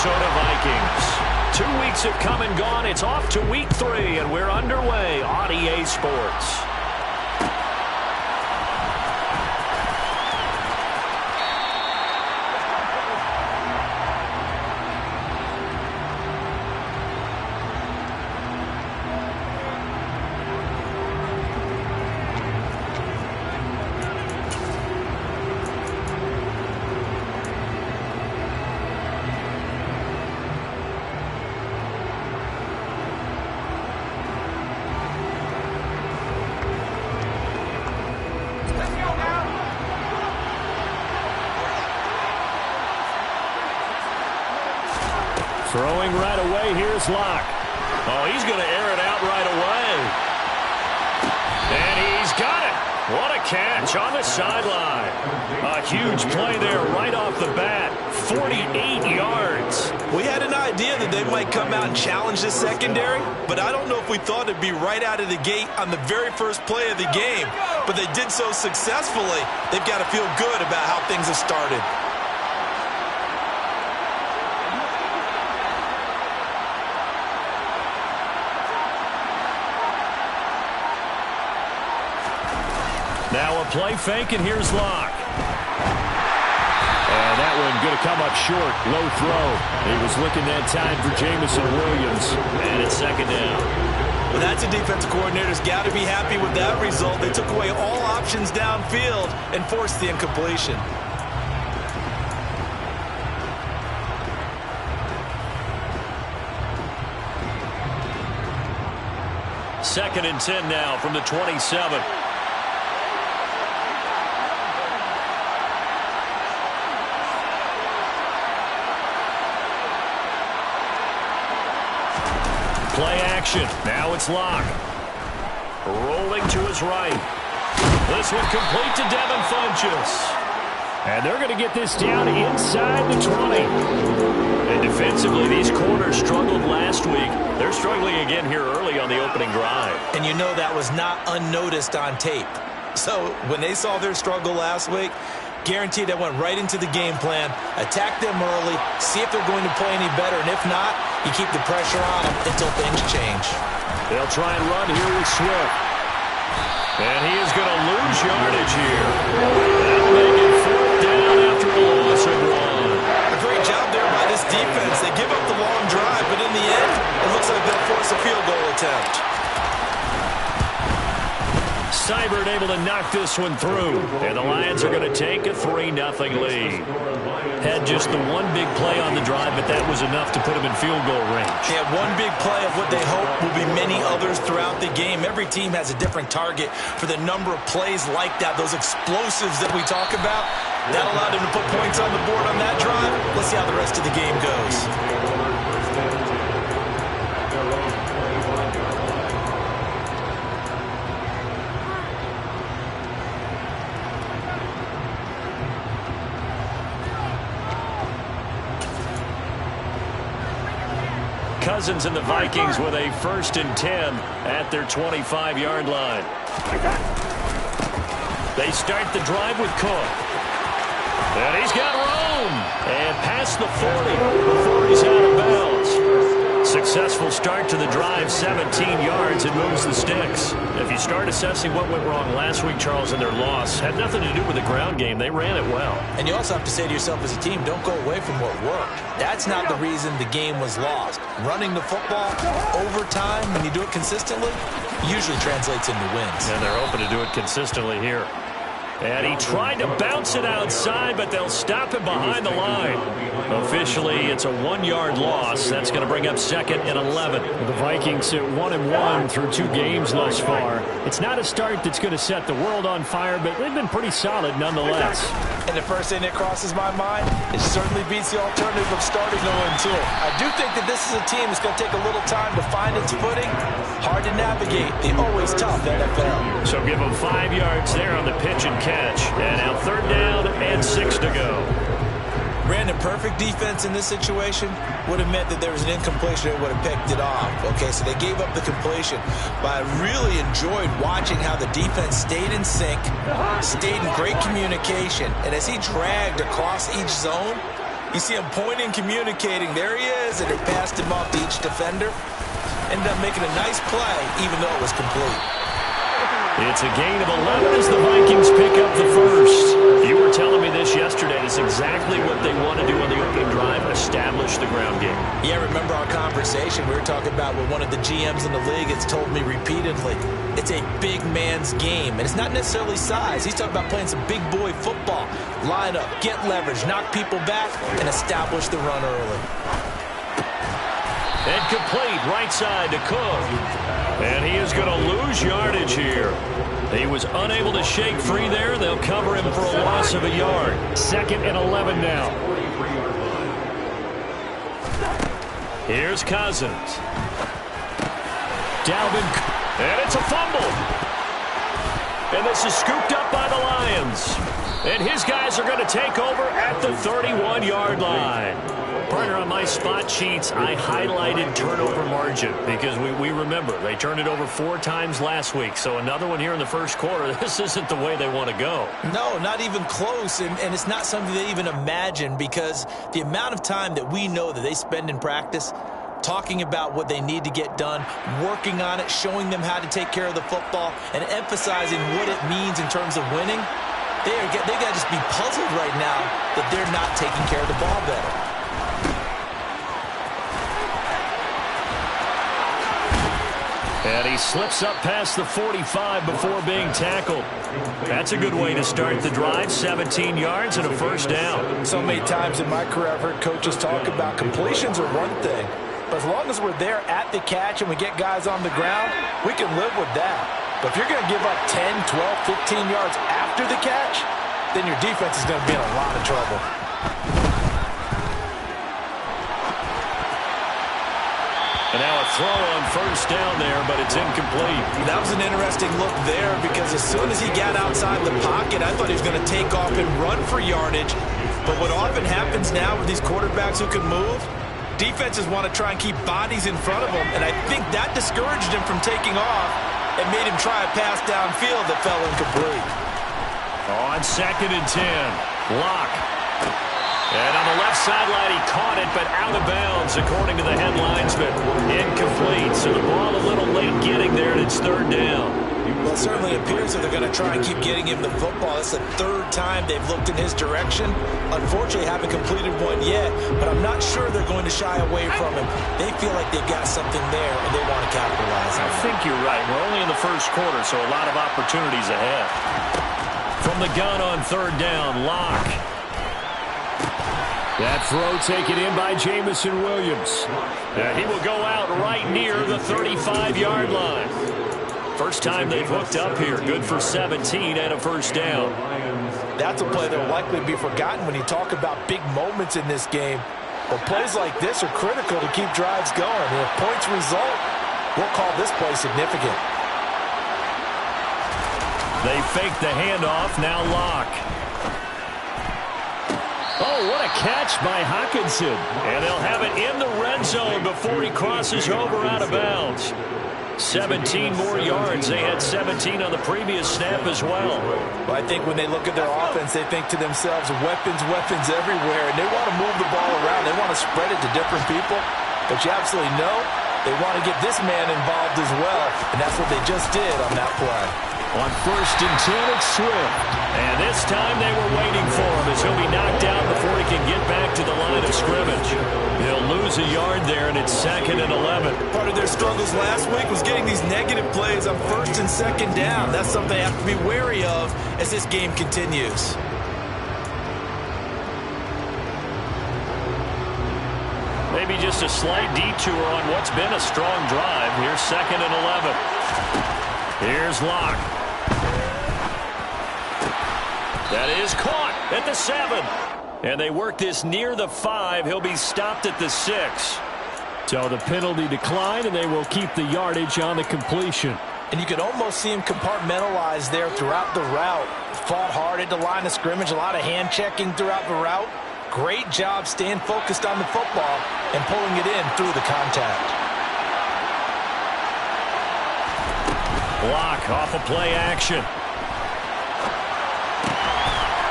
Minnesota Vikings. 2 weeks have come and gone. It's off to week 3, and we're underway on EA Sports. Throwing right away, here's Locke. Oh, he's going to air it out right away. And he's got it. What a catch on the sideline. A huge play there right off the bat. 48 yards. We had an idea that they might come out and challenge this secondary, but I don't know if we thought it'd be right out of the gate on the very first play of the game. But they did so successfully, they've got to feel good about how things have started. Now a play fake, and here's Locke. And that one going to come up short. Low throw. He was looking that time for Jameson Williams. And it's second down. Well, that's a defensive coordinator's got to be happy with that result. They took away all options downfield and forced the incompletion. Second and 10 now from the 27. Play action. Now it's Locke. Rolling to his right. This one complete to Devin Funchess. And they're going to get this down inside the 20. And defensively, these corners struggled last week. They're struggling again here early on the opening drive. And you know that was not unnoticed on tape. So when they saw their struggle last week, guaranteed they went right into the game plan, attack them early, see if they're going to play any better, and if not, you keep the pressure on them until things change. They'll try and run here with Swift. And he is going to lose yardage here. That'll make it fourth down after a loss of 1. A great job there by this defense. They give up the long drive, but in the end, it looks like they'll force a field goal attempt. Seibert able to knock this one through. And the Lions are going to take a 3-0 lead. Had just the one big play on the drive, but that was enough to put them in field goal range. Yeah, one big play of what they hope will be many others throughout the game. Every team has a different target for the number of plays like that, those explosives that we talk about. That allowed them to put points on the board on that drive. Let's see how the rest of the game goes. Cousins and the Vikings with a 1st and 10 at their 25-yard line. They start the drive with Cook. And he's got room. And past the 40 before he's out of bounds. Successful start to the drive, 17 yards, and moves the sticks. If you start assessing what went wrong last week, Charles, in their loss, had nothing to do with the ground game. They ran it well. And you also have to say to yourself as a team, don't go away from what worked. That's not the reason the game was lost. Running the football over time, when you do it consistently, usually translates into wins. And they're open to do it consistently here. And he tried to bounce it outside, but they'll stop him behind the line. Officially, it's a 1-yard loss. That's going to bring up 2nd and 11. The Vikings sit 1-1 through 2 games thus far. It's not a start that's going to set the world on fire, but they've been pretty solid nonetheless. And the first thing that crosses my mind, it certainly beats the alternative of starting 0-2. I do think that this is a team that's going to take a little time to find its footing. Hard to navigate the always tough NFL. So give them 5 yards there on the pitch and catch. And now 3rd down and 6 to go. Brandon, perfect defense in this situation would have meant that there was an incompletion that would have picked it off. Okay, so they gave up the completion. But I really enjoyed watching how the defense stayed in sync, stayed in great communication. And as he dragged across each zone, You see him pointing, communicating. There he is, and they passed him off to each defender. Ended up making a nice play, even though it was complete. It's a gain of 11 as the Vikings pick up the first. You were telling me this yesterday. It's exactly what they want to do on the opening drive, establish the ground game. Yeah, remember our conversation? We were talking about what one of the GMs in the league has told me repeatedly. It's a big man's game, and it's not necessarily size. He's talking about playing some big boy football. Line up, get leverage, knock people back, and establish the run early. And complete right side to Cook. And he is going to lose yardage here. He was unable to shake free there. They'll cover him for a loss of a yard. 2nd and 11 now. Here's Cousins. Dalvin. And it's a fumble. And this is scooped up by the Lions. And his guys are going to take over at the 31-yard line. Partner, on my spot sheets, I highlighted turnover margin because we remember they turned it over 4 times last week. So another one here in the first quarter. This isn't the way they want to go. No, not even close. And it's not something they even imagine because the amount of time that we know that they spend in practice talking about what they need to get done, working on it, showing them how to take care of the football, and emphasizing what it means in terms of winning. They got to just be puzzled right now that they're not taking care of the ball better. And he slips up past the 45 before being tackled. That's a good way to start the drive. 17 yards and a first down. So many times in my career I've heard coaches talk about completions are one thing, but as long as we're there at the catch and we get guys on the ground, we can live with that. But if you're going to give up 10, 12, 15 yards after the catch, then your defense is going to be in a lot of trouble. And now a throw on first down there, but it's incomplete. That was an interesting look there because as soon as he got outside the pocket, I thought he was going to take off and run for yardage. But what often happens now with these quarterbacks who can move, defenses want to try and keep bodies in front of them, and I think that discouraged him from taking off and made him try a pass downfield that fell incomplete. On 2nd and 10, Locke. And on the left sideline, he caught it, but out of bounds, according to the head linesman. Incomplete, so the ball a little late getting there, and it's 3rd down. Well, it certainly appears that they're going to try and keep getting him the football. It's the 3rd time they've looked in his direction. Unfortunately, haven't completed one yet, but I'm not sure they're going to shy away from him. They feel like they've got something there, and they want to capitalize on it. I think you're right. We're only in the first quarter, so a lot of opportunities ahead. From the gun on 3rd down, Locke. That throw taken in by Jamison Williams. And he will go out right near the 35-yard line. First time they've hooked up here. Good for 17 and a first down. That's a play that will likely be forgotten when you talk about big moments in this game. But plays like this are critical to keep drives going. And if points result, we'll call this play significant. They fake the handoff. Now Locke. Oh, what a catch by Hockenson. And they'll have it in the red zone before he crosses over out of bounds. 17 more yards. They had 17 on the previous snap as well. Well, I think when they look at their offense, they think to themselves, weapons, weapons everywhere. And they want to move the ball around. They want to spread it to different people. But you absolutely know they want to get this man involved as well. And that's what they just did on that play. On 1st and 10, it's Swift. And this time they were waiting for him as he'll be knocked out before he can get back to the line of scrimmage. He'll lose a yard there, and it's 2nd and 11. Part of their struggles last week was getting these negative plays on 1st and 2nd down. That's something they have to be wary of as this game continues. Maybe just a slight detour on what's been a strong drive. Here's 2nd and 11. Here's Locke. That is caught at the 7. And they work this near the 5. He'll be stopped at the 6. So the penalty declined, and they will keep the yardage on the completion. And you could almost see him compartmentalize there throughout the route. Fought hard at the line of scrimmage, a lot of hand checking throughout the route. Great job staying focused on the football and pulling it in through the contact. Locke off a play action.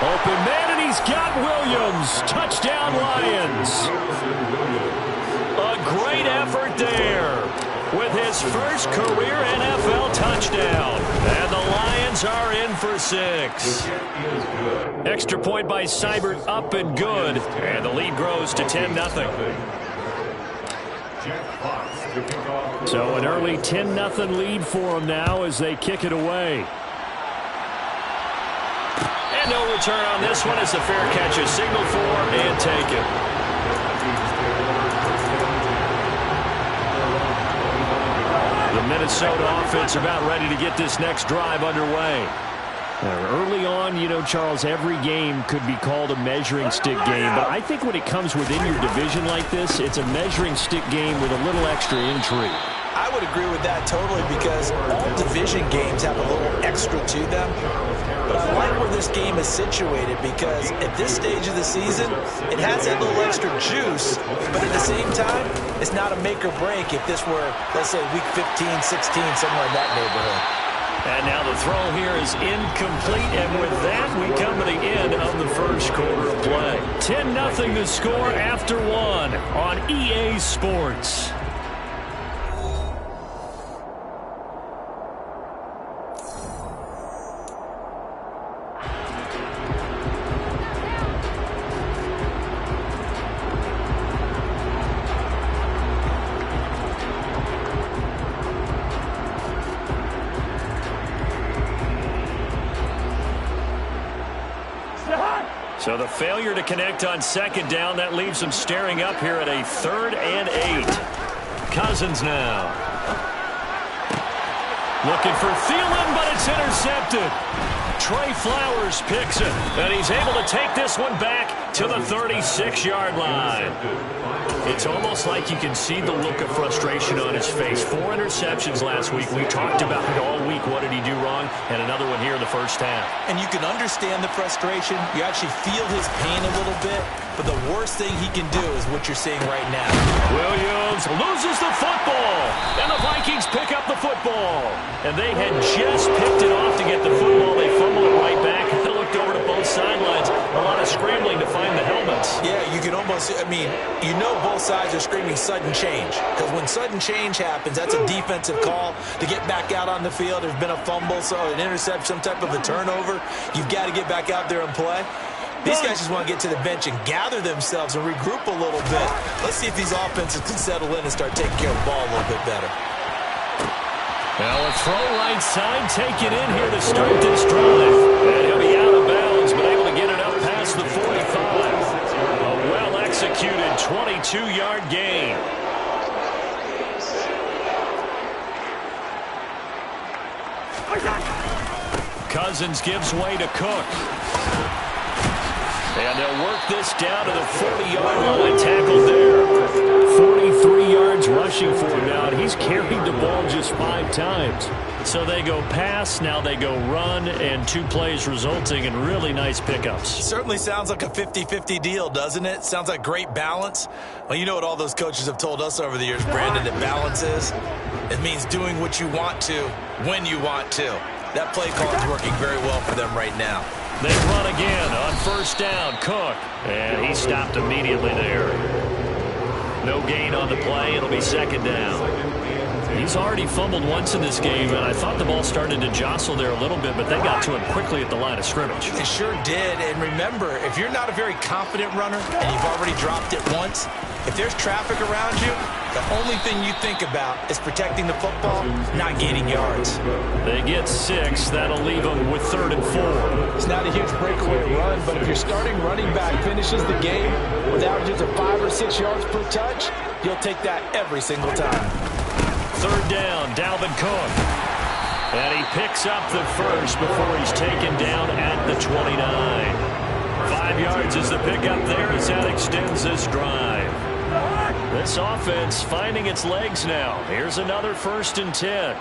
Open man, and he's got Williams. Touchdown, Lions. A great effort there with his first career NFL touchdown. And the Lions are in for 6. Extra point by Seibert, up and good. And the lead grows to 10-0. So an early 10-0 lead for them now as they kick it away. And no return on this one as the fair catch is signaled for and taken. The Minnesota offense about ready to get this next drive underway. Early on, you know, Charles, every game could be called a measuring stick game. But I think when it comes within your division like this, it's a measuring stick game with a little extra intrigue. I would agree with that totally because all division games have a little extra to them. But I like where this game is situated because at this stage of the season, it has that little extra juice. But at the same time, it's not a make or break if this were, let's say, week 15, 16, somewhere in that neighborhood. And now the throw here is incomplete, and with that, we come to the end of the first quarter of play. 10-0 the score after 1 on EA Sports. So the failure to connect on second down, that leaves them staring up here at a 3rd and 8. Cousins now. Looking for Thielen, but it's intercepted. Trey Flowers picks it, and he's able to take this one back to the 36-yard line. It's almost like you can see the look of frustration on his face. 4 interceptions last week. We talked about it all week. What did he do wrong? And another one here in the first half. And you can understand the frustration. You actually feel his pain a little bit. But the worst thing he can do is what you're seeing right now. Williams loses the football. And the Vikings pick up the football. And they had just picked it off to get the football. They fumble it right back. They looked over to both sidelines. A lot of scrambling to find the helmets. Yeah, you can almost, I mean, you know both sides are screaming sudden change. Because when sudden change happens, that's a defensive call to get back out on the field. There's been a fumble, so an interception, some type of a turnover. You've got to get back out there and play. These guys just want to get to the bench and gather themselves and regroup a little bit. Let's see if these offenses can settle in and start taking care of the ball a little bit better. Well, a throw right side taken in here to start this drive. And he'll be out of bounds, but able to get it up past the 45. A well-executed 22-yard gain. Cousins gives way to Cook. And they'll work this down to the 40-yard line, tackled there. 43 yards rushing for him now, and he's carried the ball just 5 times. So they go pass, now they go run, and 2 plays resulting in really nice pickups. Certainly sounds like a 50-50 deal, doesn't it? Sounds like great balance. Well, you know what all those coaches have told us over the years, Brandon, that balance is? It means doing what you want to, when you want to. That play call is working very well for them right now. They run again on first down. Cook. And he stopped immediately there. No gain on the play. It'll be second down. He's already fumbled once in this game, and I thought the ball started to jostle there a little bit, but they got to him quickly at the line of scrimmage. They sure did. And remember, if you're not a very confident runner and you've already dropped it once, if there's traffic around you, the only thing you think about is protecting the football, not gaining yards. They get 6. That'll leave them with 3rd and 4. It's not a huge breakaway run, but if your starting running back finishes the game with averages of 5 or 6 yards per touch, you'll take that every single time. 3rd down, Dalvin Cook. And he picks up the first before he's taken down at the 29. 5 yards is the pickup there as that extends this drive. This offense finding its legs now. Here's another 1st and 10.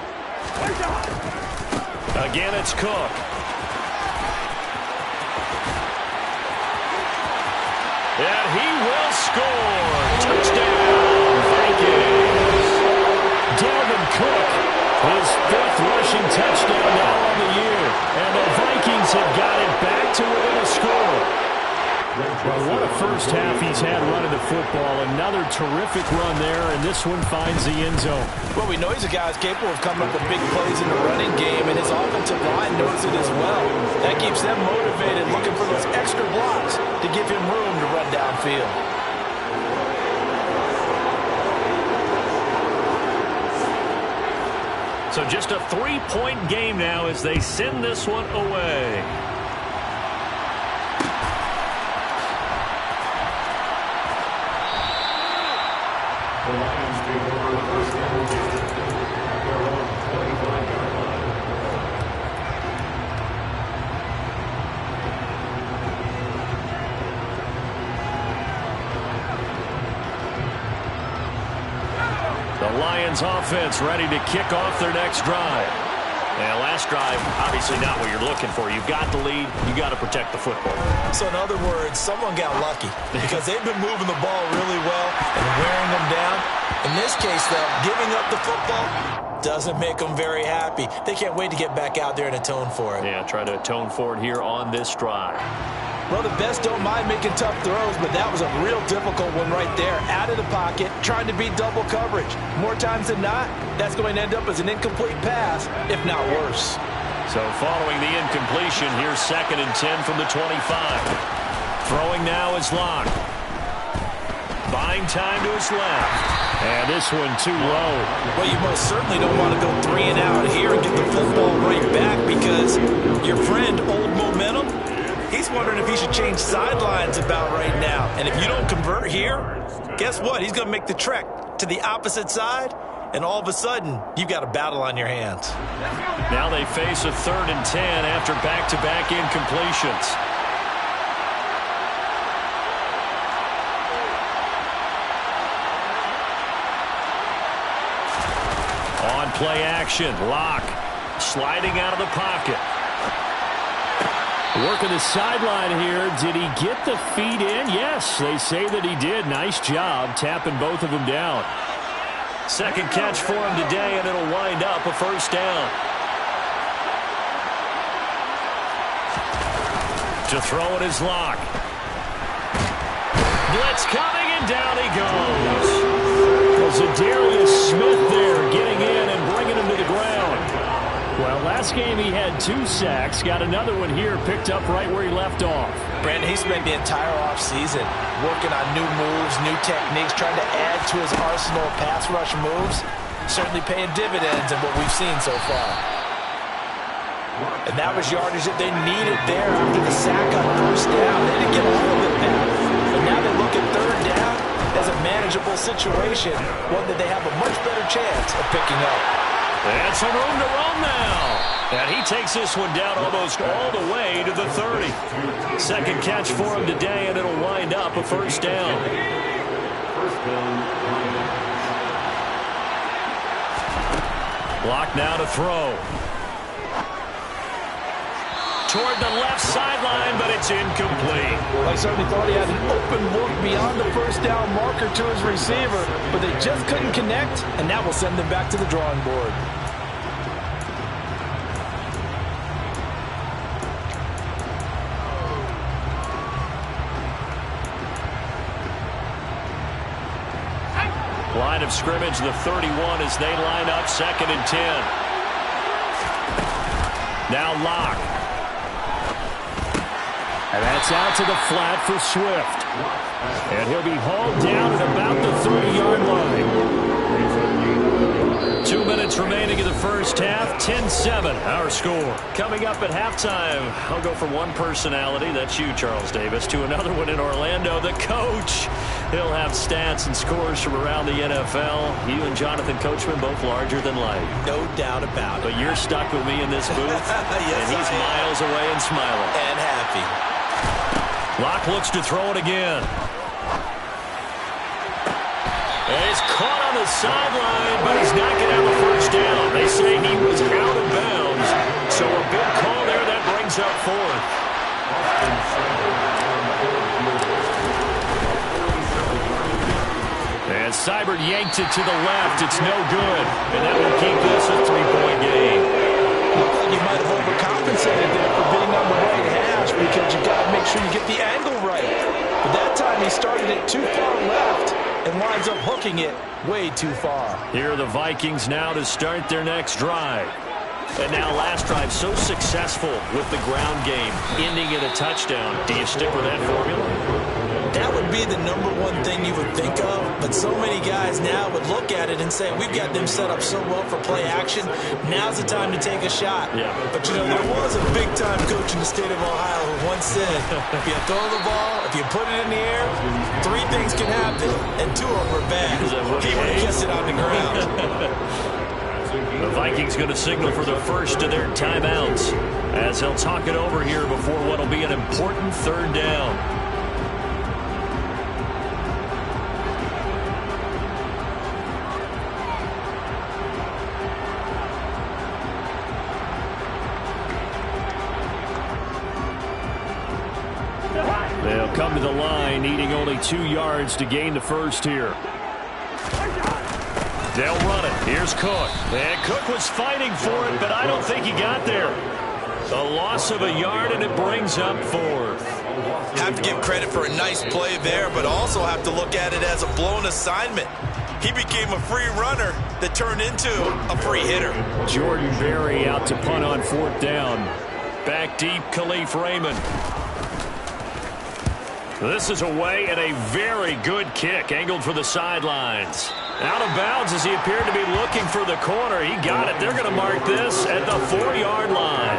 Again, it's Cook. And he will score. Touchdown, Vikings. Dalvin Cook, his 5th rushing touchdown now on the year. And the Vikings have got it back to within a score. football. Another terrific run there, and this one finds the end zone. Well, we know he's a guy who's capable of coming up with big plays in the running game, and his offensive line knows it as well. That keeps them motivated, looking for those extra blocks to give him room to run downfield. So just a 3-point game now as they send this one away. The Lions offense ready to kick off their next drive. And last drive, obviously not what you're looking for. You've got the lead. You've got to protect the football. So in other words, someone got lucky because they've been moving the ball really well and wearing them down. In this case, though, giving up the football doesn't make them very happy. They can't wait to get back out there and atone for it. Yeah, try to atone for it here on this drive. Well, the best don't mind making tough throws, but that was a real difficult one right there. Out of the pocket, trying to beat double coverage. More times than not, that's going to end up as an incomplete pass, if not worse. So following the incompletion, here's 2nd and 10 from the 25. Throwing now is Locke. Buying time to his left. And this one too low. Well, you most certainly don't want to go 3 and out here and get the football right back because your friend, Old Momentum, he's wondering if he should change sidelines about right now. And if you don't convert here, guess what? He's going to make the trek to the opposite side, and all of a sudden, you've got a battle on your hands. Now they face a 3rd and 10 after back-to-back incompletions. On play action, Locke sliding out of the pocket. Working the sideline here. Did he get the feet in? Yes, they say that he did. Nice job tapping both of them down. 2nd catch for him today, and it'll wind up a 1st down. To throw it is Locke. Blitz coming, and down he goes. Zadarius Smith there getting in and bringing him to the ground. Well, last game he had 2 sacks. Got another one here picked up right where he left off. Brandon, he spent the entire offseason working on new moves, new techniques, trying to add to his arsenal of pass rush moves. Certainly paying dividends in what we've seen so far. And that was yardage that they needed there after the sack on 1st down. They didn't get all of it back. But now they look at 3rd down as a manageable situation, one that they have a much better chance of picking up. And some room to run now. And he takes this one down almost all the way to the 30. 2nd catch for him today, and it'll wind up a 1st down. Block now to throw. Toward the left sideline, but it's incomplete. I certainly thought he had an open look beyond the 1st down marker to his receiver, but they just couldn't connect, and that will send them back to the drawing board. Line of scrimmage, the 31 as they line up 2nd and 10. Now Locke. And that's out to the flat for Swift. And he'll be hauled down at about the 30-yard line. 2 minutes remaining in the 1st half. 10-7, our score. Coming up at halftime, I'll go from one personality, that's you, Charles Davis, to another one in Orlando, the coach. He'll have stats and scores from around the NFL. You and Jonathan Coachman both larger than life. No doubt about it. But you're stuck with me in this booth, yes, and he's miles away and smiling. And happy. Locke looks to throw it again. And he's caught on the sideline, but he's not going to have a 1st down. They say he was out of bounds. So a big call there that brings up 4th. And Seibert yanked it to the left. It's no good. And that will keep this a 3-point game. Looked like you might have overcompensated there for being on the right hash because you got to make sure you get the angle right. But that time time he started it too far left and winds up hooking it way too far. Here are the Vikings now to start their next drive. And now last drive so successful with the ground game, ending in a touchdown. Do you stick with that formula? That would be the number one thing you would think of, but so many guys now would look at it and say, we've got them set up so well for play action, now's the time to take a shot. Yeah. But, you know, there was a big-time coach in the state of Ohio who once said, if you throw the ball, if you put it in the air, 3 things can happen, and 2 of them are bad. He would have kept it on the ground. The Vikings going to signal for the first of their timeouts as they'll talk it over here before what will be an important 3rd down. They'll come to the line needing only 2 yards to gain the first here. They'll run it. Here's Cook. And Cook was fighting for it, but I don't think he got there. A loss of a yard, and it brings up 4th. Have to give credit for a nice play there, but also have to look at it as a blown assignment. He became a free runner that turned into a free hitter. Jordan Berry out to punt on 4th down. Back deep, Khalif Raymond. This is away, and a very good kick, angled for the sidelines. Out of bounds as he appeared to be looking for the corner. He got it. They're going to mark this at the 4-yard line.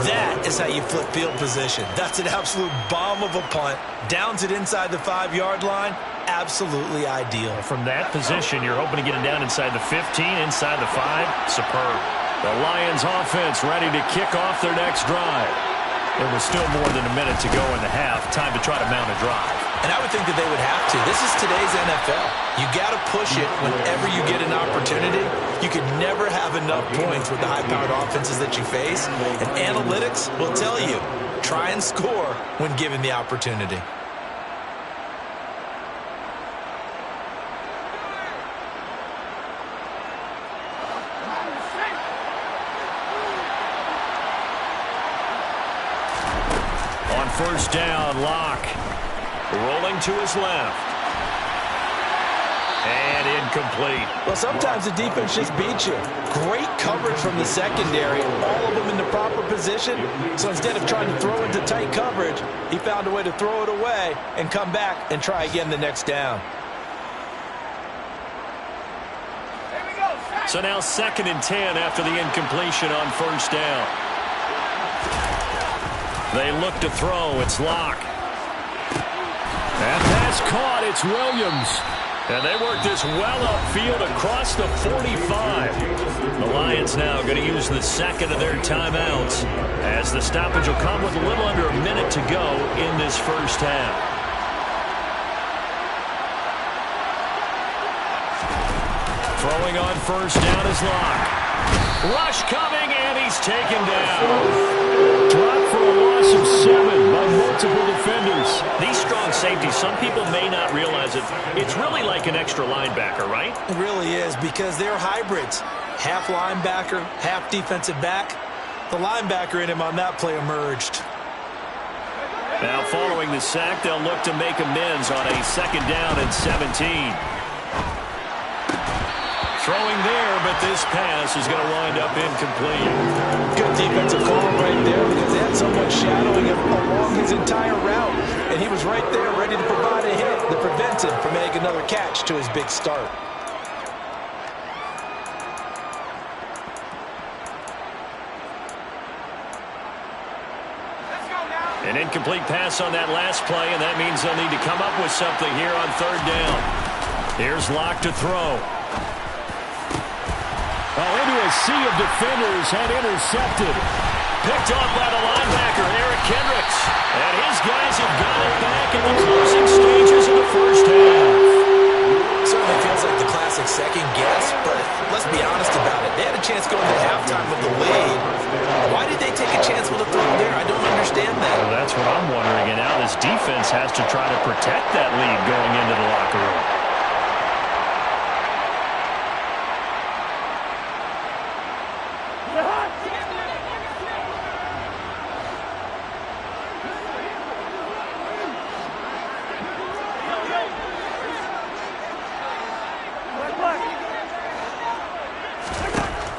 That is how you flip field position. That's an absolute bomb of a punt. Downs it inside the 5-yard line. Absolutely ideal. From that position, you're hoping to get it down inside the 15, inside the 5. Superb. The Lions offense ready to kick off their next drive. There was still more than a minute to go in the half. Time to try to mount a drive. And I would think that they would have to. This is today's NFL. You got to push it whenever you get an opportunity. You can never have enough points with the high-powered offenses that you face. And analytics will tell you, try and score when given the opportunity. On 1st down, Locke rolling to his left. And incomplete. Well, sometimes the defense just beats you. Great coverage from the secondary, all of them in the proper position. So instead of trying to throw into tight coverage, he found a way to throw it away and come back and try again the next down. So now 2nd and 10 after the incompletion on 1st down. They look to throw. It's Locke. And that's caught. It's Williams. And they work this well upfield across the 45. The Lions now going to use the 2nd of their timeouts as the stoppage will come with a little under a minute to go in this first half. Throwing on 1st down is Locke. Rush coming, and he's taken down. Dropped for a loss of 7 by multiple defenders. These strong safeties, some people may not realize it. It's really like an extra linebacker, right? It really is, because they're hybrids. Half linebacker, half defensive back. The linebacker in him on that play emerged. Now following the sack, they'll look to make amends on a 2nd down and 17. Throwing there, but this pass is going to wind up incomplete. Good defensive call right there because they had someone shadowing him along his entire route. And he was right there ready to provide a hit that prevents him from making another catch to his big start. An incomplete pass on that last play, and that means they'll need to come up with something here on 3rd down. Here's Locke to throw. Into a sea of defenders and intercepted. Picked off by the linebacker, Eric Kendricks. And his guys have got it back in the closing stages of the first half. Certainly feels like the classic second guess, but let's be honest about it. They had a chance going to halftime with the lead. Why did they take a chance with a throw there? I don't understand that. Well, that's what I'm wondering. And now this defense has to try to protect that lead going into the locker room.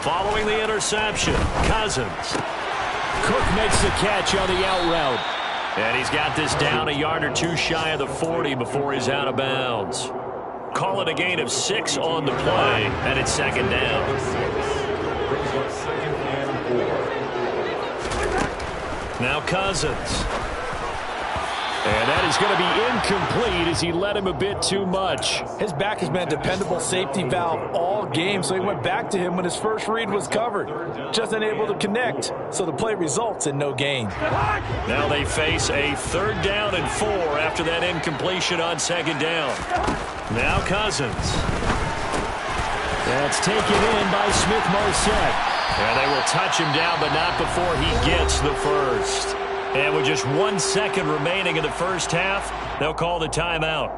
Following the interception, Cousins. Cook makes the catch on the out route. And he's got this down a yard or two shy of the 40 before he's out of bounds. Call it a gain of 6 on the play, and it's second down. Now Cousins. And that is going to be incomplete as he let him a bit too much. His back has been a dependable safety valve all game, so he went back to him when his first read was covered. Just unable to connect, so the play results in no gain. Now they face a 3rd down and 4 after that incompletion on second down. Now Cousins. That's taken in by Smith-Marsette. And they will touch him down, but not before he gets the first. And with just 1 second remaining in the first half, they'll call the timeout.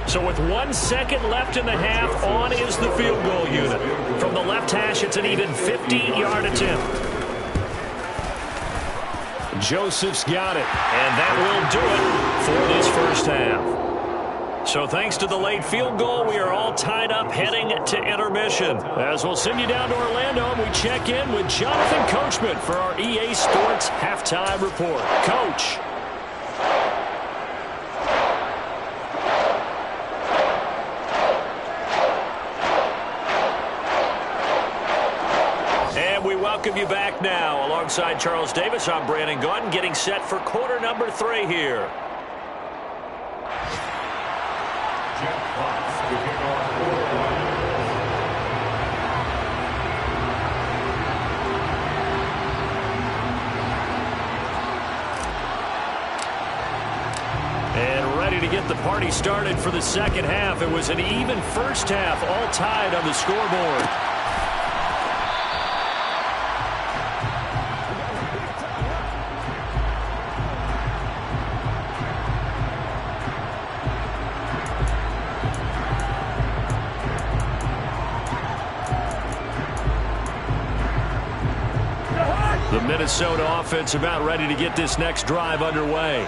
So with 1 second left in the half, on is the field goal unit. From the left hash, it's an even 50-yard attempt. Joseph's got it, and that will do it for this first half. So thanks to the late field goal, we are all tied up heading to intermission. As we'll send you down to Orlando, and we check in with Jonathan Coachman for our EA Sports Halftime Report. Coach. And we welcome you back now. Alongside Charles Davis, I'm Brandon Gaudin, getting set for quarter number 3 here. And ready to get the party started for the second half. It was an even first half, all tied on the scoreboard. The Minnesota offense about ready to get this next drive underway.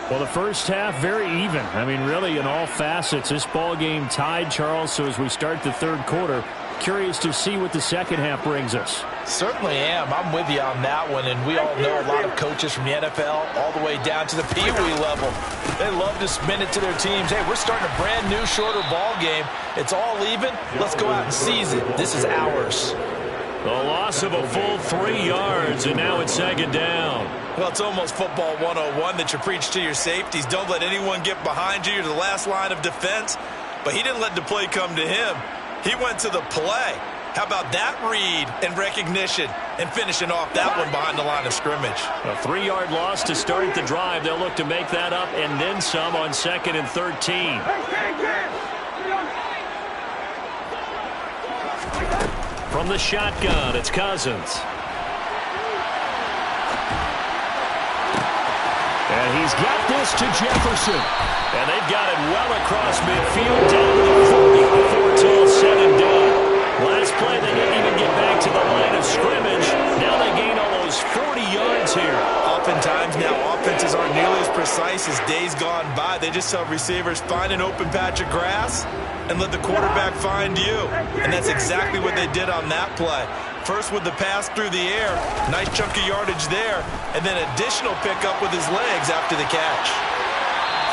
Well, the first half, very even. I mean, really, in all facets, this ball game tied, Charles. So as we start the third quarter, curious to see what the second half brings us. Certainly am. I'm with you on that one, and we all know a lot of coaches from the NFL all the way down to the Pee Wee level. They love to spin it to their teams. Hey, we're starting a brand new, shorter ball game. It's all even. Let's go out and seize it. This is ours. The loss of a full 3 yards, and now it's second down. Well, it's almost football 101 that you preach to your safeties. Don't let anyone get behind you. You're the last line of defense. But he didn't let the play come to him. He went to the play. How about that read and recognition and finishing off that one behind the line of scrimmage? A 3-yard loss to start the drive. They'll look to make that up and then some on 2nd and 13. From the shotgun, it's Cousins. And he's got this to Jefferson. And they've got it well across midfield down to the 40 before it's all said and done. Last play, they didn't even get back to the line of scrimmage. Now they gain almost 40 yards here. Oftentimes now, offenses aren't nearly as precise as days gone by. They just tell receivers, find an open patch of grass and let the quarterback find you. And that's exactly what they did on that play. First with the pass through the air, nice chunk of yardage there, and then additional pickup with his legs after the catch.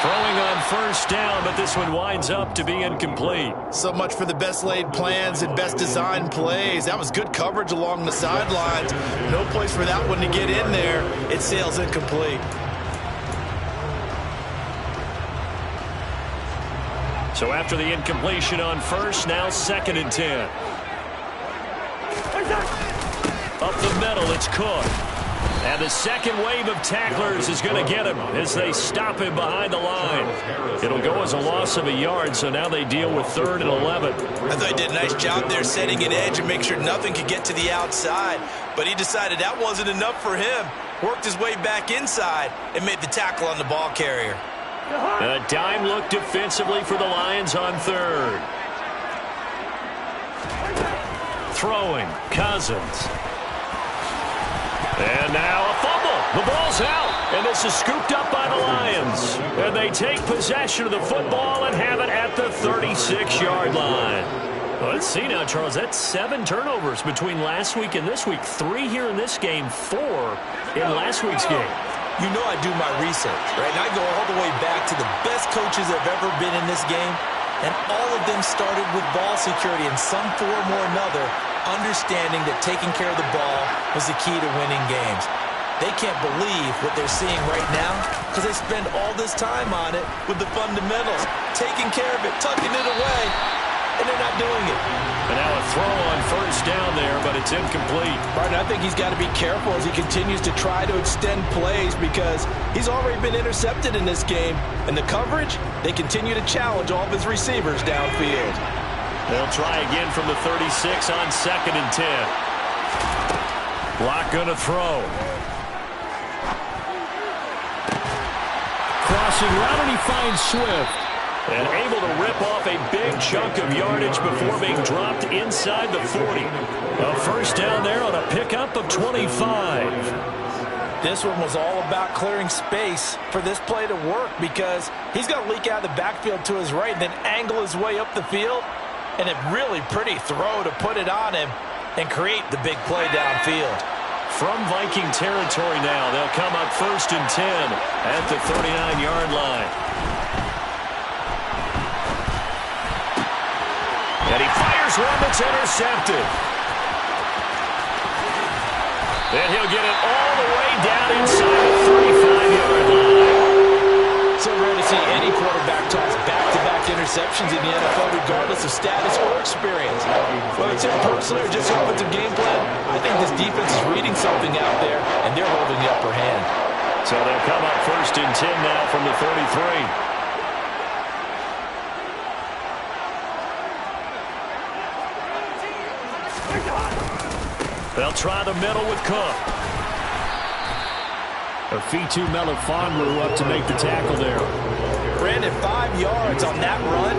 Throwing on first down, but this one winds up to be incomplete. So much for the best laid plans and best designed plays. That was good coverage along the sidelines. No place for that one to get in there. It sails incomplete. So after the incompletion on first, now 2nd and 10. Up the middle, it's Cook. And the second wave of tacklers is going to get him as they stop him behind the line. It'll go as a loss of a yard, so now they deal with 3rd and 11. I thought he did a nice job there setting an edge and make sure nothing could get to the outside. But he decided that wasn't enough for him. Worked his way back inside and made the tackle on the ball carrier. A dime look defensively for the Lions on 3rd. Throwing, Cousins. And now a fumble. The ball's out. And this is scooped up by the Lions. And they take possession of the football and have it at the 36-yard line. Well, let's see now, Charles. That's 7 turnovers between last week and this week. 3 here in this game, 4 in last week's game. You know I do my research, right? And I go all the way back to the best coaches that have ever been in this game. And all of them started with ball security in some form or another, understanding that taking care of the ball was the key to winning games. They can't believe what they're seeing right now because they spend all this time on it with the fundamentals, taking care of it, tucking it away, and they're not doing it. And now a throw on first down there, but it's incomplete. Martin, I think he's got to be careful as he continues to try to extend plays because he's already been intercepted in this game. And the coverage, they continue to challenge all of his receivers downfield. They'll try again from the 36 on 2nd and 10. Block going to throw. Crossing route, and he finds Swift. And able to rip off a big chunk of yardage before being dropped inside the 40. A first down there on a pickup of 25. This one was all about clearing space for this play to work because he's got to leak out of the backfield to his right and then angle his way up the field. And a really pretty throw to put it on him and create the big play downfield. From Viking territory now, they'll come up 1st and 10 at the 39-yard line. And he fires one that's intercepted. And he'll get it all the way down inside the 35-yard line. So rare to see any quarterback toss back-to-back interceptions in the NFL, regardless of status or experience. Whether it's him personally or just the offensive game plan, I think this defense is reading something out there, and they're holding the upper hand. So they'll come up 1st and 10 now from the 33. They'll try the middle with Cook. Afitu Melifonwu up to make the tackle there. Brandon, 5 yards on that run.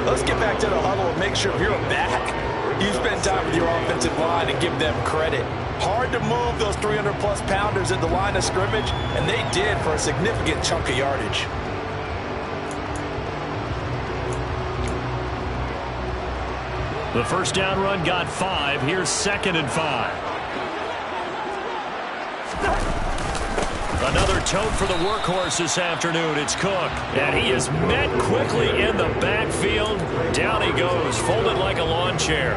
Let's get back to the huddle and make sure if you're a back, you spend time with your offensive line and give them credit. Hard to move those 300-plus pounders at the line of scrimmage, and they did for a significant chunk of yardage. The first down run got 5. Here's 2nd and 5. Another tote for the workhorse this afternoon. It's Cook. And he is met quickly in the backfield. Down he goes, folded like a lawn chair.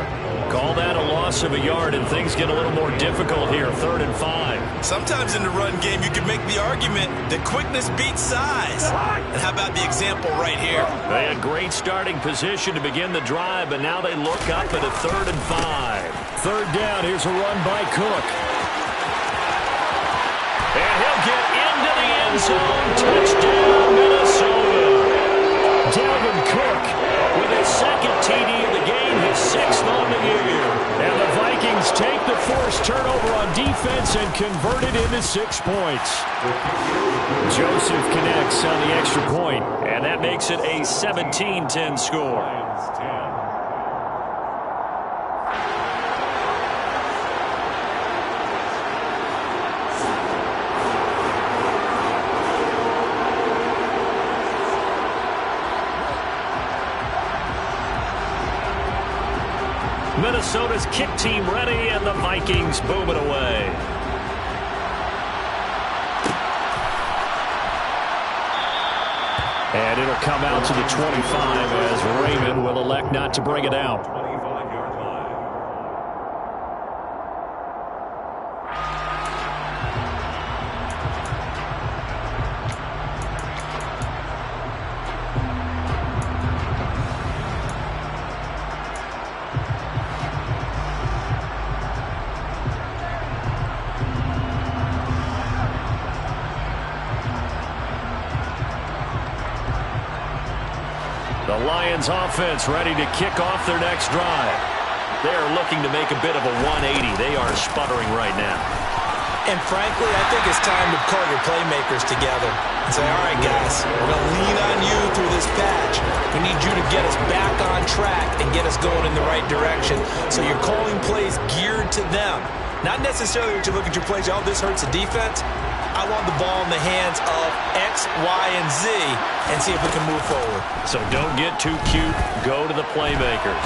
Call that a loss of a yard, and things get a little more difficult here. 3rd and 5. Sometimes in the run game, you can make the argument that quickness beats size. And how about the example right here? They had great starting position to begin the drive, but now they look up at a 3rd and 5. 3rd down. Here's a run by Cook. And he'll get into the end zone. Touchdown, Minnesota. Dalvin Cook with his 2nd TD of the game, his 6th on the year. And the Vikings take the forced turnover on defense and convert it into 6 points. Joseph connects on the extra point, and that makes it a 17-10 score. Minnesota's kick team ready, and the Vikings boom it away. And it'll come out to the 25 as Raymond will elect not to bring it out. The Lions offense ready to kick off their next drive. They're looking to make a bit of a 180. They are sputtering right now. And frankly, I think it's time to call your playmakers together and say, all right, guys, we're going to lean on you through this patch. We need you to get us back on track and get us going in the right direction. So you're calling plays geared to them. Not necessarily that you look at your plays, oh, this hurts the defense. I want the ball in the hands of X, Y, and Z and see if we can move forward. So don't get too cute. Go to the playmakers.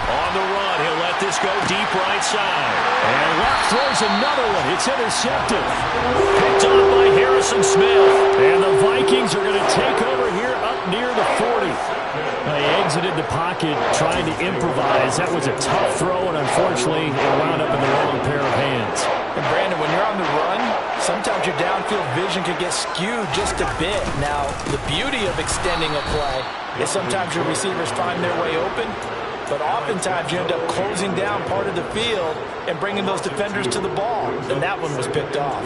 On the run, he'll let this go deep right side. And Luck throws another one. It's intercepted. Picked off by Harrison Smith. And the Vikings are going to take over here up near the 40. They exited the pocket trying to improvise. That was a tough throw, and unfortunately, it wound up in the wrong pair of hands. And Brandon, when you're on the run, sometimes your downfield vision can get skewed just a bit. Now, the beauty of extending a play is sometimes your receivers find their way open, but oftentimes you end up closing down part of the field and bringing those defenders to the ball. And that one was picked off.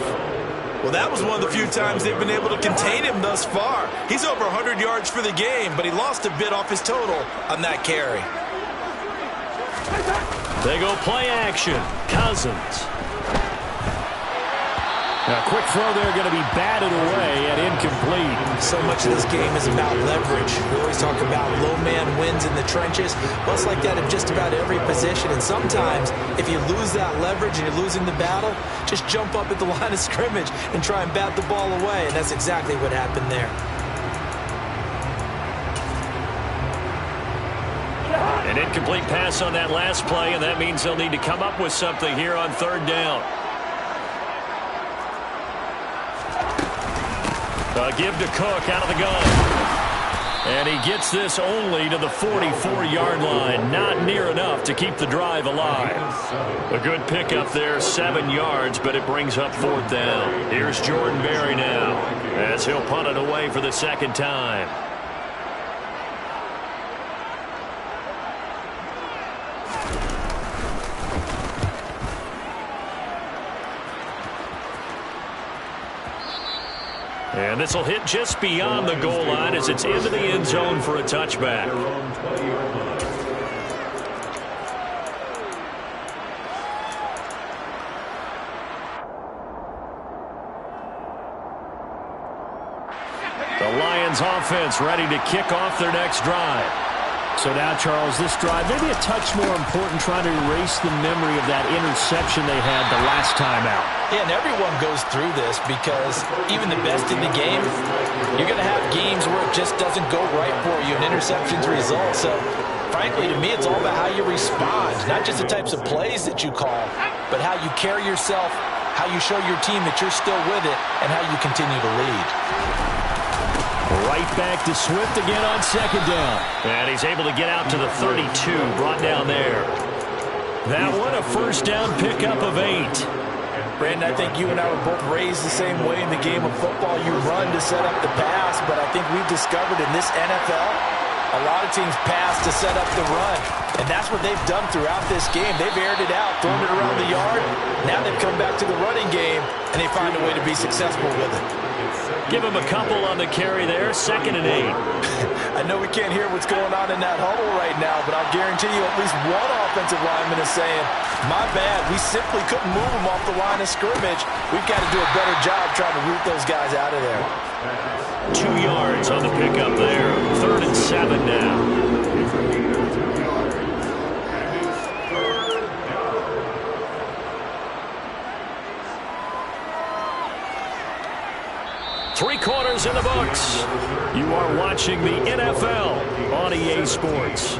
Well, that was one of the few times they've been able to contain him thus far. He's over 100 yards for the game, but he lost a bit off his total on that carry. They go play action. Cousins. Now, quick throw there, going to be batted away and incomplete. So much of this game is about leverage. We always talk about low man wins in the trenches. Well, it's like that in just about every position. And sometimes, if you lose that leverage and you're losing the battle, just jump up at the line of scrimmage and try and bat the ball away. And that's exactly what happened there. An incomplete pass on that last play, and that means they'll need to come up with something here on third down. Give to Cook out of the gun. And he gets this only to the 44-yard line. Not near enough to keep the drive alive. A good pickup there, 7 yards, but it brings up fourth down. Here's Jordan Berry now as he'll punt it away for the second time. And this will hit just beyond the goal line as it's into the end zone for a touchback. The Lions offense ready to kick off their next drive. So now, Charles, this drive maybe a touch more important, trying to erase the memory of that interception they had the last time out. Yeah, and everyone goes through this because even the best in the game, you're going to have games where it just doesn't go right for you, and interceptions result. So, frankly, to me, it's all about how you respond, not just the types of plays that you call, but how you carry yourself, how you show your team that you're still with it, and how you continue to lead. Right back to Swift again on second down. And he's able to get out to the 32, brought down there. That one a first down pickup of 8. Brandon, I think you and I were both raised the same way in the game of football. You run to set up the pass, but I think we've discovered in this NFL, a lot of teams pass to set up the run. And that's what they've done throughout this game. They've aired it out, thrown it around the yard. Now they've come back to the running game, and they find a way to be successful with it. Give him a couple on the carry there, 2nd and 8. I know we can't hear what's going on in that huddle right now, but I'll guarantee you at least one offensive lineman is saying, my bad, we simply couldn't move them off the line of scrimmage. We've got to do a better job trying to root those guys out of there. 2 yards on the pickup there. 3rd and 7 now. Three quarters in the books. You are watching the NFL on EA Sports.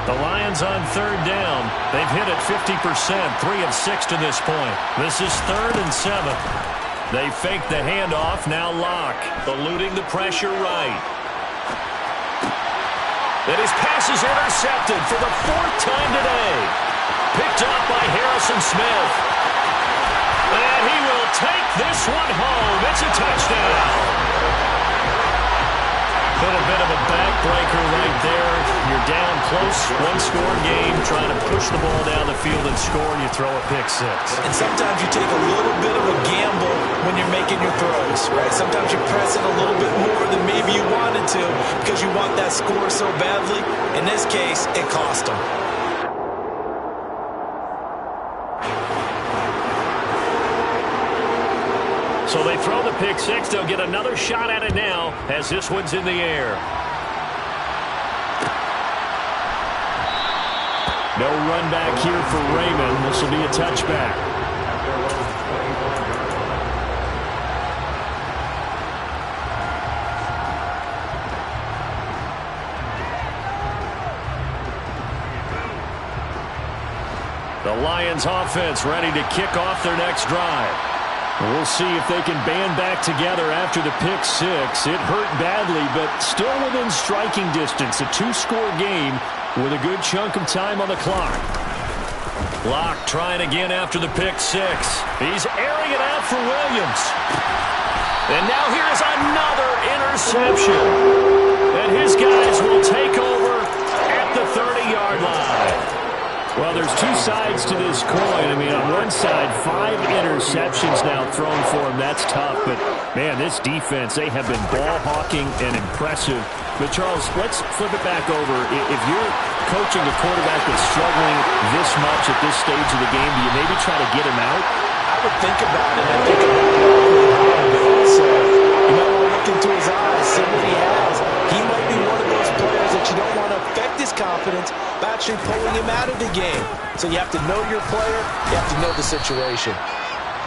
The Lions on third down. They've hit it 50%, 3 of 6 to this point. This is 3rd and 7. They fake the handoff, now Locke, eluding the pressure right. And his pass is intercepted for the 4th time today. Picked up by Harrison Smith. And he will take this one home. It's a touchdown. Little bit of a backbreaker right there. You're down close, one-score game, trying to push the ball down the field and score, and you throw a pick 6. And sometimes you take a little bit of a gamble when you're making your throws, right? Sometimes you press it a little bit more than maybe you wanted to because you want that score so badly. In this case, it cost them. So they throw the pick six. They'll get another shot at it now as this one's in the air. No run back here for Raymond. This will be a touchback. The Lions offense ready to kick off their next drive. We'll see if they can band back together after the pick six. It hurt badly, but still within striking distance. A two-score game with a good chunk of time on the clock. Locke trying again after the pick six. He's airing it out for Williams. And now here's another interception. And his guys will take over at the 30-yard line. Well, there's two sides to this coin. I mean, on one side, 5 interceptions now thrown for him. That's tough. But, man, this defense, they have been ball-hawking and impressive. But, Charles, let's flip it back over. If you're coaching a quarterback that's struggling this much at this stage of the game, do you maybe try to get him out? I would think about it. I think about it. So, you might want to look into his eyes, see what he has. He might be one of those players that you don't want to affect his confidence by actually pulling him out of the game. So you have to know your player. You have to know the situation.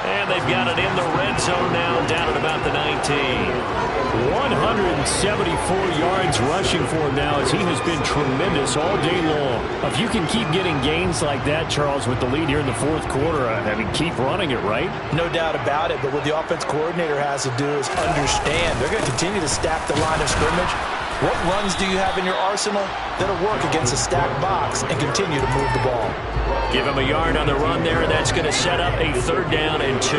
And they've got it in the red zone now, down at about the 19. 174 yards rushing for him now as he has been tremendous all day long. If you can keep getting gains like that, Charles, with the lead here in the fourth quarter, I mean, keep running it, right? No doubt about it, but what the offense coordinator has to do is understand. They're going to continue to stack the line of scrimmage. What runs do you have in your arsenal that'll work against a stacked box and continue to move the ball? Give him a yard on the run there, and that's going to set up a 3rd down and 2.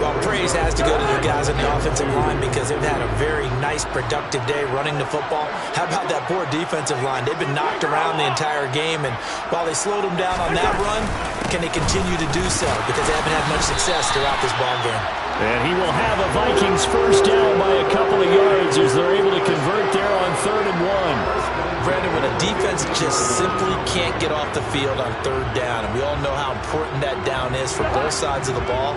Well, praise has to go to the guys on the offensive line because they've had a very nice, productive day running the football. How about that poor defensive line? They've been knocked around the entire game, and while they slowed them down on that run, can they continue to do so? Because they haven't had much success throughout this ball game. And he will have a Vikings 1st down by a couple of yards as they're able to convert there on 3rd and 1. Brandon, when a defense just simply can't get off the field on 3rd down, and we all know how important that down is for both sides of the ball,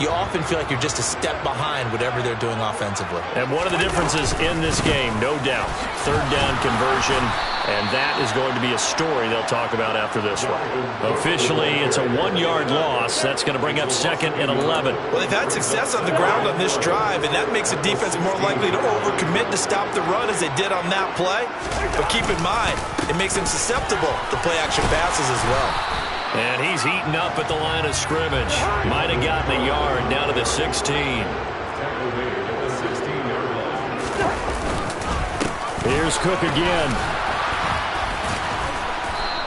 you often feel like you're just a step behind whatever they're doing offensively. And one of the differences in this game, no doubt, 3rd down conversion, and that is going to be a story they'll talk about after this one. Officially, it's a 1-yard loss. That's going to bring up 2nd and 11. Well, they've had success on the ground on this drive, and that makes a defense more likely to overcommit to stop the run as they did on that play. But keep in mind, it makes them susceptible to play-action passes as well. And he's eaten up at the line of scrimmage. Might have gotten a yard down to the 16. Here's Cook again.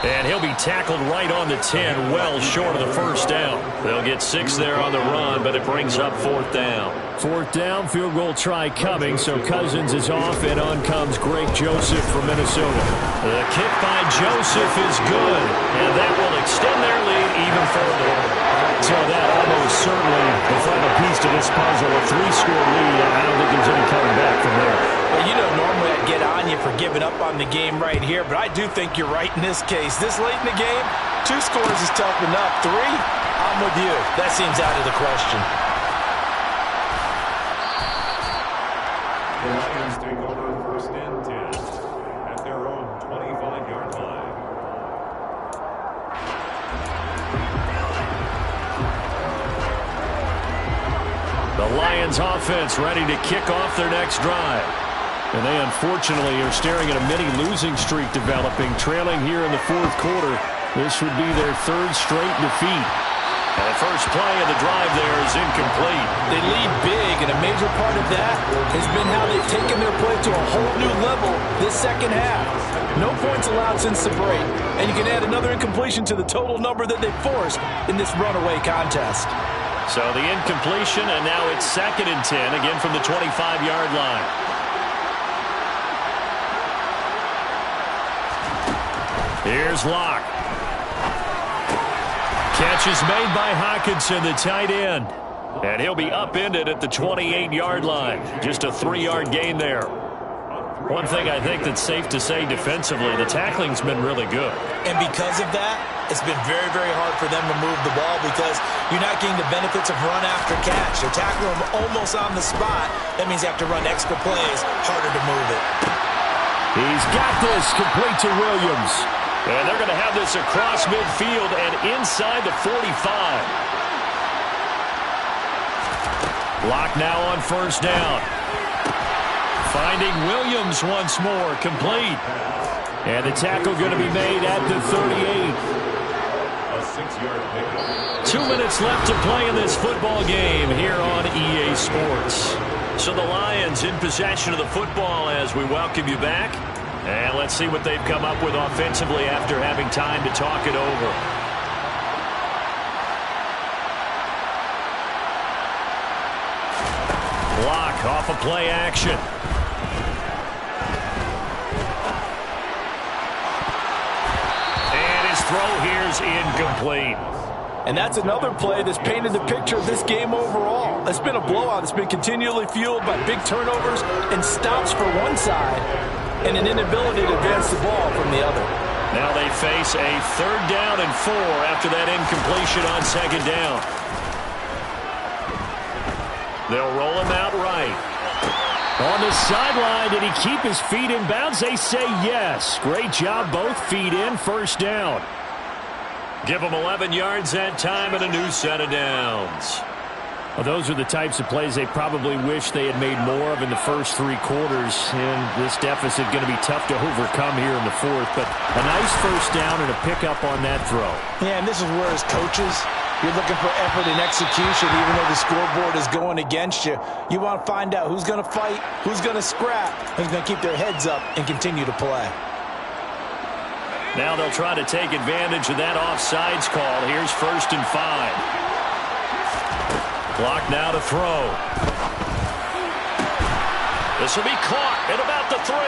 And he'll be tackled right on the 10, well short of the 1st down. They'll get 6 there on the run, but it brings up 4th down. 4th down, field goal try coming, so Cousins is off, and on comes Greg Joseph from Minnesota. The kick by Joseph is good, and that will extend their lead even further. So that almost certainly the final piece to this puzzle, a 3-score lead. I don't think there's any coming back from there. Well, you know, normally I'd get on you for giving up on the game right here, but I do think you're right in this case. This late in the game, 2 scores is tough enough. 3, I'm with you. That seems out of the question. The Lions take over 1st and 10 at their own 25-yard line. The Lions offense ready to kick off their next drive. And they unfortunately are staring at a mini losing streak developing, trailing here in the 4th quarter. This would be their 3rd straight defeat. And the first play of the drive there is incomplete. They lead big, and a major part of that has been how they've taken their play to a whole new level this second half. No points allowed since the break, and you can add another incompletion to the total number that they forced in this runaway contest. So the incompletion, and now it's 2nd and 10, again from the 25-yard line. Here's Locke. Catch is made by Hockenson, the tight end. And he'll be upended at the 28-yard line. Just a 3-yard gain there. One thing I think that's safe to say defensively, the tackling's been really good. And because of that, it's been very, very hard for them to move the ball because you're not getting the benefits of run after catch. They're tackling them almost on the spot. That means you have to run extra plays, harder to move it. He's got this, complete to Williams. And they're going to have this across midfield and inside the 45. Lock now on first down. Finding Williams once more, complete. And the tackle going to be made at the 38. A 6-yard pickup. 2 minutes left to play in this football game here on EA Sports. So the Lions in possession of the football as we welcome you back. And let's see what they've come up with offensively after having time to talk it over. Block off a play action. And his throw here's incomplete. And that's another play that's painted the picture of this game overall. It's been a blowout. It's been continually fueled by big turnovers and stops for one side and an inability to advance the ball from the other. Now they face a 3rd down and 4 after that incompletion on 2nd down. They'll roll him out right. On the sideline, did he keep his feet in bounds? They say yes. Great job, both feet in, 1st down. Give them 11 yards that time and a new set of downs. Well, those are the types of plays they probably wish they had made more of in the first 3 quarters. And this deficit going to be tough to overcome here in the 4th. But a nice 1st down and a pickup on that throw. Yeah, and this is where as coaches, you're looking for effort and execution even though the scoreboard is going against you. You want to find out who's going to fight, who's going to scrap, who's going to keep their heads up and continue to play. Now they'll try to take advantage of that offsides call. Here's 1st and 5. Clock now to throw. This will be caught at about the 3.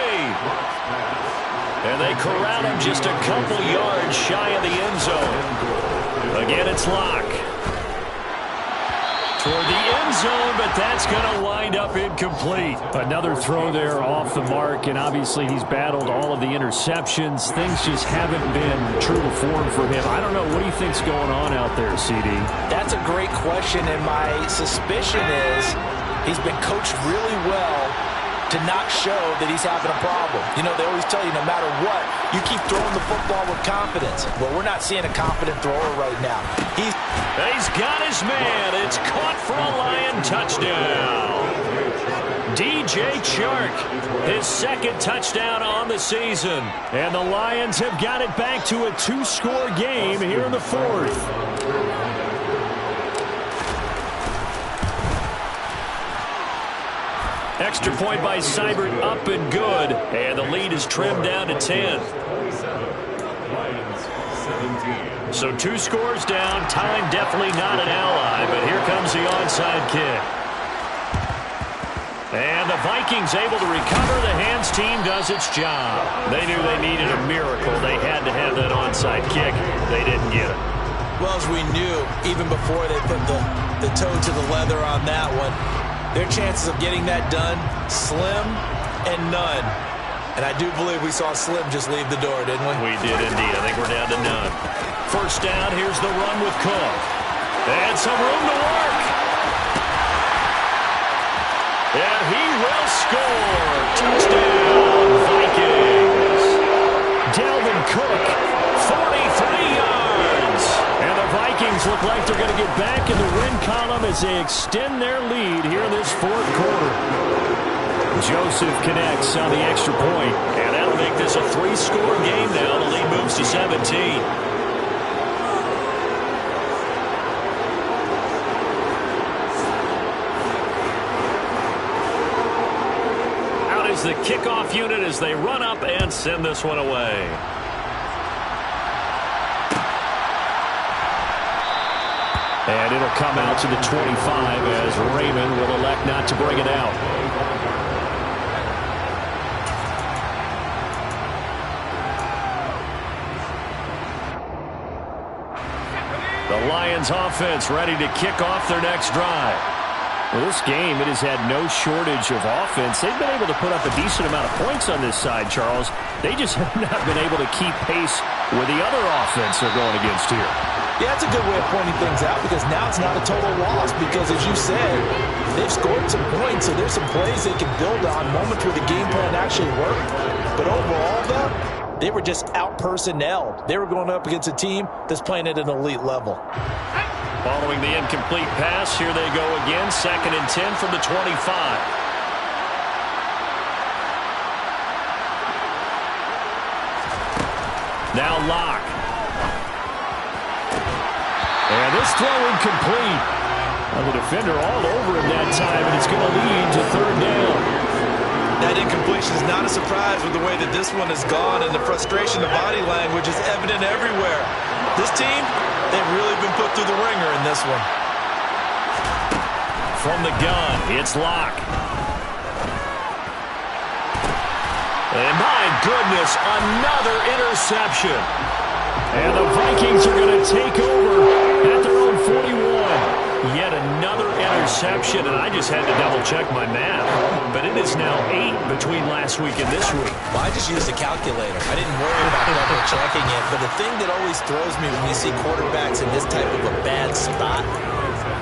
And they corral him just a couple yards shy of the end zone. Again, it's Locke. Toward the end zone, but that's going to wind up incomplete. Another throw there off the mark, and obviously he's battled all of the interceptions. Things just haven't been true to form for him. I don't know. What do you think's going on out there, CD? That's a great question, and my suspicion is he's been coached really well to not show that he's having a problem. You know, they always tell you no matter what, you keep throwing the football with confidence. Well, we're not seeing a confident thrower right now. He's got his man. It's caught for a Lion touchdown. DJ Chark, his 2nd touchdown on the season. And the Lions have got it back to a 2-score game here in the 4th. Extra point by Seibert, up and good. And the lead is trimmed down to 10. So 2 scores down. Time definitely not an ally, but here comes the onside kick. And the Vikings able to recover. The hands team does its job. They knew they needed a miracle. They had to have that onside kick. They didn't get it. Well, as we knew, even before they put the toe to the leather on that one, their chances of getting that done, slim and none. And I do believe we saw Slim just leave the door, didn't we? We did indeed. I think we're down to none. 1st down, here's the run with Cook. And some room to work. And he will score. Touchdown, Vikings. Dalvin Cook, 43 yards. And the Vikings look like they're going to get back in the win column as they extend their lead here in this 4th quarter. Joseph connects on the extra point. And that'll make this a 3-score game now. The lead moves to 17. Out is the kickoff unit as they run up and send this one away. And it'll come out to the 25 as Raymond will elect not to bring it out. The Lions offense ready to kick off their next drive. Well, this game, it has had no shortage of offense. They've been able to put up a decent amount of points on this side, Charles. They just have not been able to keep pace with the other offense they're going against here. Yeah, that's a good way of pointing things out because now it's not a total loss because, as you said, they've scored some points, so there's some plays they can build on, moments where the game plan actually worked. But overall, though, they were just out-personnelled. They were going up against a team that's playing at an elite level. Following the incomplete pass, here they go again, 2nd and 10 from the 25. Now Locke. And this throw incomplete. Well, the defender all over him that time, and it's going to lead to 3rd down. That incompletion is not a surprise with the way that this one has gone, and the frustration, the body language is evident everywhere. This team, they've really been put through the ringer in this one. From the gun, it's Locke. And my goodness, another interception. And the Vikings are going to take over at their own 41. Yet another interception, and I just had to double-check my math. But it is now 8 between last week and this week. Well, I just used a calculator. I didn't worry about double-checking it. But the thing that always throws me when you see quarterbacks in this type of a bad spot,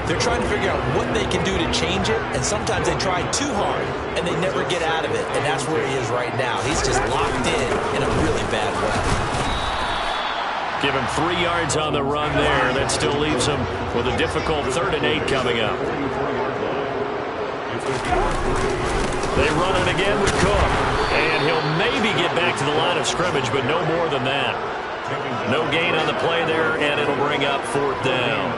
they're trying to figure out what they can do to change it, and sometimes they try too hard, and they never get out of it. And that's where he is right now. He's just locked in a really bad way. Give him 3 yards on the run there. That still leaves him with a difficult 3rd and 8 coming up. They run it again with Cook. And he'll maybe get back to the line of scrimmage, but no more than that. No gain on the play there, and it'll bring up 4th down.